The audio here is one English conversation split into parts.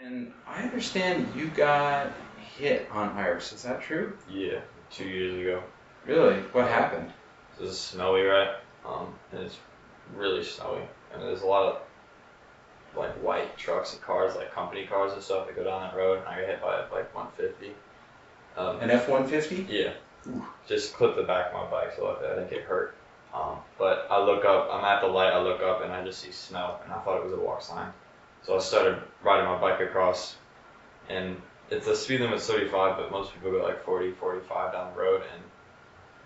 And I understand you got hit on Iris. Is that true? Yeah, 2 years ago. Really? What happened? This is snowy, right? And it's really snowy, and there's a lot of like white trucks and cars, like company cars and stuff that go down that road. And I got hit by like 150. An F-150? Yeah, just clipped the back of my bike, so I didn't get hurt. But I look up, I'm at the light, I look up, and I just see snow, and I thought it was a walk sign. So I started riding my bike across, and it's the speed limit's 35, but most people go like 40, 45 down the road, and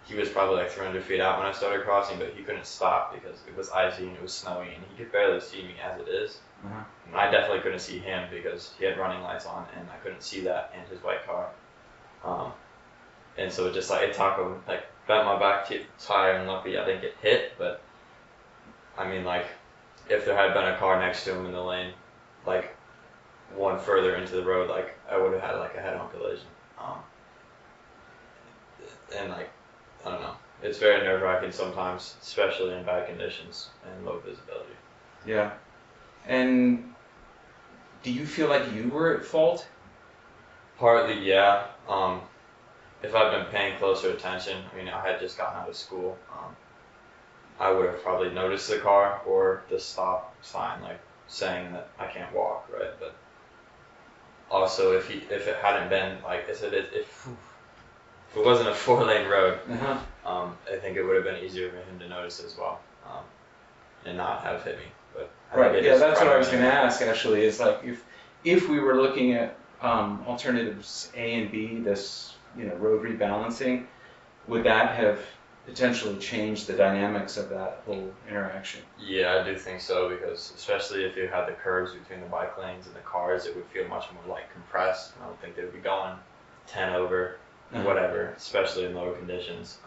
he was probably like 300 feet out when I started crossing, but he couldn't stop because it was icy and it was snowy, and he could barely see me as it is. Uh-huh. And I definitely couldn't see him because he had running lights on, and I couldn't see that and his white car. And so it just like it tackled, like bent my back tire, and luckily I didn't get hit. But I mean, like if there had been a car next to him in the lane, like one further into the road, like I would have had like a head-on collision. And like I don't know, it's very nerve-wracking sometimes, especially in bad conditions and low visibility. Yeah. And do you feel like you were at fault? Partly, yeah. If I'd been paying closer attention, I mean, I had just gotten out of school, I would have probably noticed the car or the stop sign, like saying that I can't walk, right? But also, if it hadn't been like I said, if it wasn't a 4-lane road, I think it would have been easier for him to notice as well, and not have hit me. But right. Yeah, that's what I was going to ask. Actually, is like if we were looking at alternatives A and B, this road rebalancing, would that have potentially changed the dynamics of that whole interaction? Yeah, I do think so, because especially if you had the curves between the bike lanes and the cars, it would feel much more like compressed. I don't think they would be going 10 over, whatever, especially in lower conditions.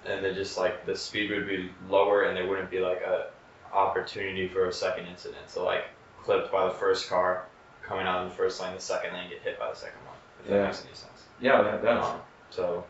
And then just like the speed would be lower, and there wouldn't be like a opportunity for a second incident. So like clipped by the first car coming out in the first lane, the second lane get hit by the second one. If that makes any sense. Yeah, that does. So